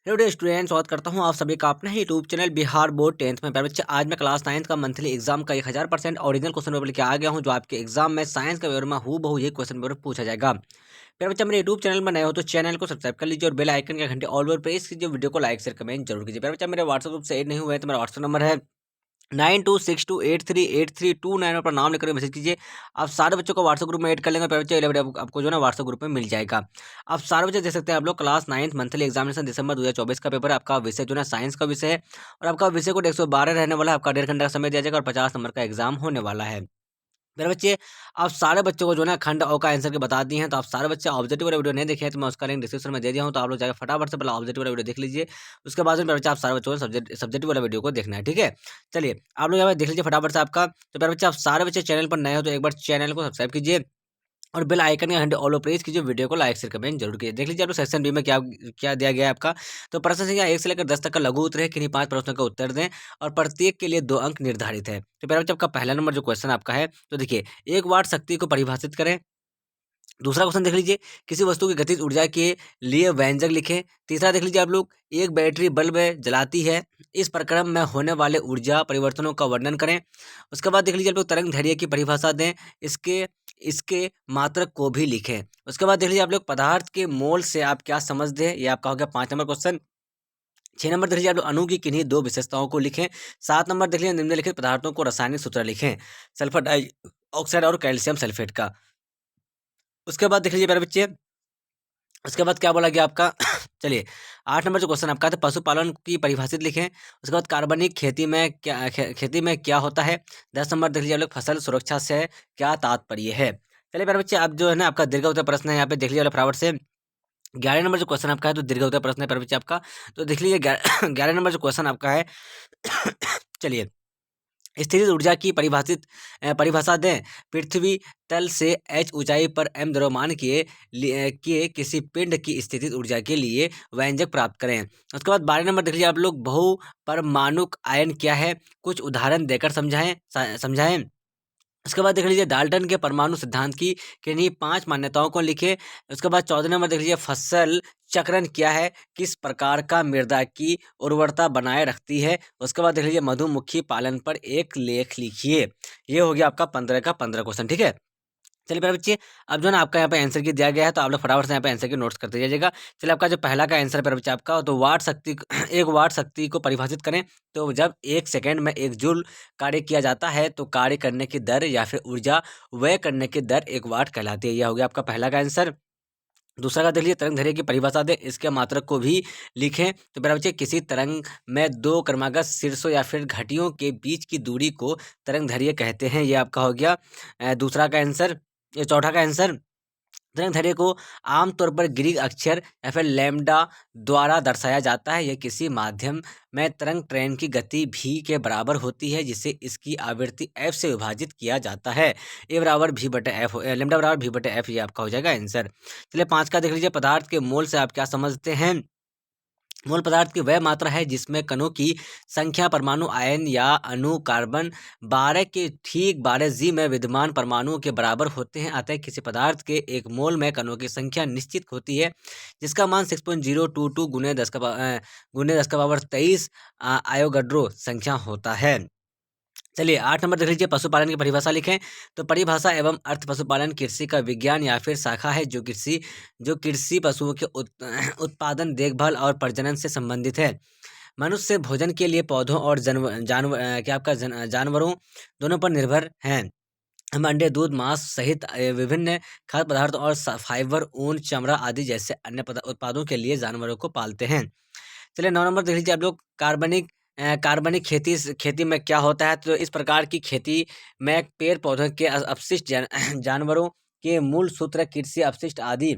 Hello dear student, स्वागत करता हूं आप सभी का अपना ही YouTube channel Bihar board 10th में। प्यारे बच्चे, आज मैं क्लास 9th का मंथली एग्जाम का 1000% ओरिजिनल क्वेश्चन पेपर लेके आ गया हूं, जो आपके एग्जाम में साइंस का पेपर में हूबहू ये क्वेश्चन पेपर पूछा जाएगा। प्यारे बच्चे, मेरे यूट्यूब चैनल में नए हो तो चैनल को सब्सक्राइब कर लीजिए और बेल आइकन का घंटे ऑल पर प्रेस कीजिए। वीडियो को लाइक शेयर कमेंट जरूर कीजिए। प्यारे बच्चे, मेरे व्हाट्सएप ग्रुप से ऐड नहीं हुए हैं तो मेरा व्हाट्सएप नंबर है 9262838329 पर नाम लेकर मैसेज कीजिए। आप सारे बच्चों को व्हाट्सएप ग्रुप में ऐड कर लेंगे। प्यारे बच्चे, आपको जो है ना व्हाट्सएप ग्रुप में मिल जाएगा। आप सारे बच्चे देख सकते हैं, आप लोग क्लास 9th मंथली एग्जामिनेशन दिसंबर 2024 का पेपर है। आपका विषय जो है साइंस का विषय है और आपका विषय कोड 112 रहने वाला है। आपका 1.5 घंटा का समय दिया जाएगा और 50 नंबर का एग्जाम होने वाला है। मेरे बच्चे, आप सारे बच्चों को जो है ना खंड अ का आंसर के बता दिए हैं, तो आप सारे बच्चे ऑब्जेक्टिव वाला वीडियो नहीं देखे हैं तो मैं उसका लिंक डिस्क्रिप्शन में दे दिया हूं, तो आप लोग जाकर फटाफट से पहले ऑब्जेक्टिव वाला वीडियो देख लीजिए। उसके बाद में मेरे बच्चे, आप सारे बच्चों को सब्जेक्टिव वाला वीडियो को देखना है, ठीक है। चलिए, आप लोग यहाँ पे देख लीजिए फटाफट से आपका। तो मेरे बच्चे, आप सारे बच्चे चैनल पर नए हो तो एक बार चैनल को सब्सक्राइब कीजिए और बेल आइकन का घंटे ऑल प्रेस कीजिए। वीडियो को लाइक शेयर कमेंट जरूर कीजिए। देख लीजिए आप लोग सेक्शन बी में क्या क्या दिया गया है आपका। तो प्रश्न संख्या 1 से लेकर 10 तक का लघु उत्तर है, किन्हीं 5 प्रश्नों का उत्तर दें और प्रत्येक के लिए 2 अंक निर्धारित है। तो प्यारे बच्चे, आपका पहला नंबर जो क्वेश्चन आपका है, तो देखिए, 1 वाट शक्ति को परिभाषित करें। दूसरा क्वेश्चन देख लीजिए, किसी वस्तु की गतिज ऊर्जा के लिए व्यंजक लिखें। तीसरा देख लीजिए आप लोग, एक बैटरी बल्ब जलाती है, इस प्रक्रम में होने वाले ऊर्जा परिवर्तनों का वर्णन करें। उसके बाद देख लीजिए आप लोग, तरंग दैर्घ्य की परिभाषा दें, इसके इसके मात्रक को भी लिखें। उसके बाद देख लीजिए आप लोग, पदार्थ के मोल से आप क्या समझते हैं, ये आपका हो गया 5 नंबर क्वेश्चन। 6 नंबर देख लीजिए आप लोग, अणु की किन्हीं 2 विशेषताओं को लिखें। 7 नंबर देख लीजिए, निम्नलिखित पदार्थों को रासायनिक सूत्र लिखें, सल्फर डाइऑक्साइड और कैल्शियम सल्फेट का। उसके बाद देख लीजिए प्यारे बच्चे, उसके बाद क्या बोला गया आपका चलिए, 8 नंबर जो क्वेश्चन आपका था, पशुपालन की परिभाषित लिखें। उसके बाद कार्बनिक खेती में क्या होता है। 10 नंबर देख लीजिए आप लोग, फसल सुरक्षा से क्या तात्पर्य है। चलिए प्यारे बच्चे, अब जो है ना आपका दीर्घ उत्तर प्रश्न है, यहाँ पे देख लीजिए फटाफट से। 11 नंबर जो क्वेश्चन आपका है, तो दीर्घ उत्तर प्रश्न है प्यारे बच्चे आपका। तो देख लीजिए 11 नंबर जो क्वेश्चन आपका है चलिए, स्थिर ऊर्जा की परिभाषा दें। पृथ्वी तल से h ऊंचाई पर m द्रव्यमान किए किसी पिंड की स्थितिज ऊर्जा के लिए व्यंजक प्राप्त करें। उसके बाद 12 नंबर देख लीजिए आप लोग, बहु परमाणुक आयन क्या है, कुछ उदाहरण देकर समझाएं। उसके बाद देख लीजिए, डाल्टन के परमाणु सिद्धांत की किन्हीं 5 मान्यताओं को लिखे। उसके बाद 14 नंबर देख लीजिए, फसल चक्रण क्या है, किस प्रकार का मृदा की उर्वरता बनाए रखती है। उसके बाद देख लीजिए, मधुमक्खी पालन पर एक लेख लिखिए। ये हो गया आपका 15 का 15 क्वेश्चन, ठीक है। चलिए प्यारे बच्चे, अब जो है ना आपका यहाँ पे आंसर की दिया गया है, तो आप लोग फटाफट से यहाँ पे आंसर की नोट्स करते जाइएगा। चलिए, आपका जो पहला का आंसर है प्यारे बच्चे आपका, तो वाट शक्ति एक वाट शक्ति को परिभाषित करें। तो जब 1 सेकंड में 1 जूल कार्य किया जाता है तो कार्य करने की दर या फिर ऊर्जा व्यय करने की दर 1 वाट कहलाती है। यह हो गया आपका पहला का आंसर। दूसरा का देख लीजिए, तरंग दैर्घ्य की परिभाषा दें, इसके मात्रक को भी लिखें। तो मेरा बच्चे, किसी तरंग में 2 क्रमागत शीर्षों या फिर घटियों के बीच की दूरी को तरंग दैर्घ्य कहते हैं। ये आपका हो गया दूसरा का आंसर। ये चौथा का आंसर। तरंग दैर्घ्य को आमतौर पर ग्रीक अक्षर या फिर लैम्डा द्वारा दर्शाया जाता है। यह किसी माध्यम में तरंग ट्रेन की गति भी के बराबर होती है, जिसे इसकी आवृत्ति f से विभाजित किया जाता है। ए बराबर भी बटे एफ, लैम्डा बराबर भी बटे एफ, ये आपका हो जाएगा आंसर। चलिए, 5 का देख लीजिए, पदार्थ के मोल से आप क्या समझते हैं। मोल पदार्थ की वह मात्रा है जिसमें कणों की संख्या परमाणु आयन या अणु कार्बन 12 के ठीक 12 जी में विद्यमान परमाणुओं के बराबर होते हैं। अतः किसी पदार्थ के 1 मोल में कणों की संख्या निश्चित होती है, जिसका मान 6.022 गुने 10 का पावर 23 आयोगड्रो संख्या होता है। चलिए, 8 नंबर देख लीजिए, पशुपालन की परिभाषा लिखें। तो परिभाषा एवं अर्थ, पशुपालन कृषि का विज्ञान या फिर शाखा है जो कृषि पशुओं के उत्पादन, देखभाल और प्रजनन से संबंधित है। मनुष्य भोजन के लिए पौधों और जानवरों दोनों पर निर्भर हैं। हम अंडे, दूध, मांस सहित विभिन्न खाद्य पदार्थ और फाइबर, ऊन, चमड़ा आदि जैसे अन्य उत्पादों के लिए जानवरों को पालते हैं। चलिए, 9 नंबर देख लीजिए आप लोग, कार्बनिक खेती में क्या होता है। तो इस प्रकार की खेती में पेड़ पौधों के अपशिष्ट, जानवरों के मूल सूत्र, कृषि अपशिष्ट आदि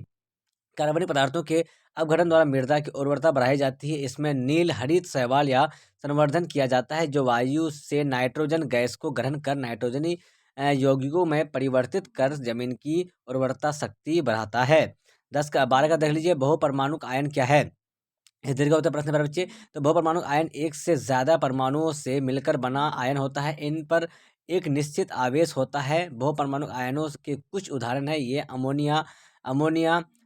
कार्बनिक पदार्थों के अपघटन द्वारा मृदा की उर्वरता बढ़ाई जाती है। इसमें नील हरित शैवाल या संवर्धन किया जाता है, जो वायु से नाइट्रोजन गैस को ग्रहण कर नाइट्रोजनी यौगिकों में परिवर्तित कर जमीन की उर्वरता शक्ति बढ़ाता है। 12 का देख लीजिए, बहुपरमाणुक आयन क्या है। ये दीर्घ उत्तर प्रश्न पर बच्चे, तो बहुपरमाणु आयन एक से ज्यादा परमाणुओं से मिलकर बना आयन होता है। इन पर एक निश्चित आवेश होता है। बहुपरमाणु आयनों के कुछ उदाहरण है ये ammonia,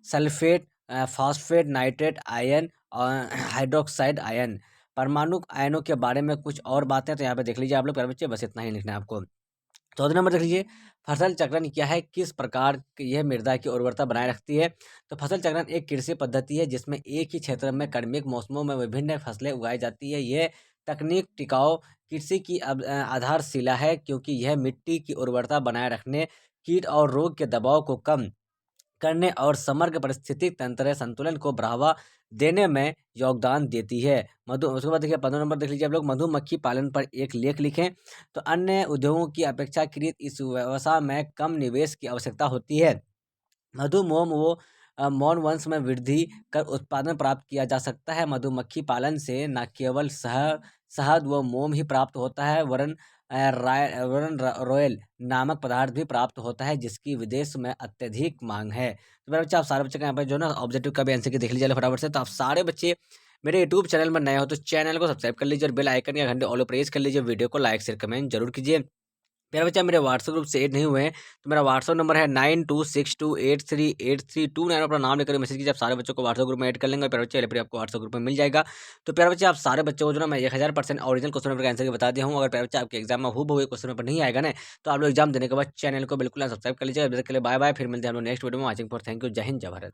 sulphate, phosphate, nitrate ion hydroxide ion. परमाणु आयनों के बारे में कुछ और बातें तो यहाँ पे देख लीजिए आप लोग प्यारे बच्चे, बस इतना ही लिखना है आपको। 14 नंबर देख लीजिए, फसल चक्रण क्या है, किस प्रकार यह मृदा की उर्वरता बनाए रखती है। तो फसल चक्रण एक कृषि पद्धति है जिसमें एक ही क्षेत्र में क्रमिक मौसमों में विभिन्न फसलें उगाई जाती है। यह तकनीक टिकाऊ कृषि की आधारशिला है क्योंकि यह मिट्टी की उर्वरता बनाए रखने, कीट और रोग के दबाव को कम करने और समग्र पारिस्थितिक तंत्र संतुलन को बढ़ावा देने में योगदान देती है। उसके बाद देखिए 15 नंबर देख लीजिए आप लोग, मधुमक्खी पालन पर एक लेख लिखें। तो अन्य उद्योगों की अपेक्षाकृत इस व्यवसाय में कम निवेश की आवश्यकता होती है। मधुमोम वो मौन वंश में वृद्धि कर उत्पादन प्राप्त किया जा सकता है। मधुमक्खी पालन से न केवल शहद व मोम ही प्राप्त होता है वरन रॉयल नामक पदार्थ भी प्राप्त होता है जिसकी विदेश में अत्यधिक मांग है। तो मेरे बच्चे, आप सारे बच्चे का यहाँ पर जो ना ऑब्जेक्टिव का भी आंसर की देख लीजिए फटाफट से। तो आप सारे बच्चे मेरे यूट्यूब चैनल में नए हो तो चैनल को सब्सक्राइब कर लीजिए और बेल आइकन या घंटे ऑल प्रेस कर लीजिए। वीडियो को लाइक शेयर कमेंट जरूर कीजिए। मेरा बच्चा, मेरे व्हाट्सएप ग्रुप से ऐड नहीं हुए हैं तो मेरा व्हाट्सएप नंबर है 9262838329। अपना नाम लेकर मैसेज कीजिए, आप सारे बच्चों को व्हाट्सएप ग्रुप में ऐड कर लेंगे। प्यारे बच्चे, फिर आपको व्हाट्सएप ग्रुप में मिल जाएगा। तो प्यारे बच्चे, आप सारे बच्चों को जो ना मैं 1000% ओरिजिनल क्वेश्चन पेपर का आंसर बता दिया हूँ। अगर प्यारे बच्चे आपके एग्जाम में हूबहू क्वेश्चन पेपर नहीं आएगा ना, तो आप लोग एग्जाम देने के बाद चैनल को बिल्कुल सब्सक्राइब कर लीजिए। अभी तक के लिए बाय बाय, फिर मिलते हैं हम लोग नेक्स्ट वीडियो में। वाचिंग फॉर, थैंक यू, जय हिंद, जय भारत।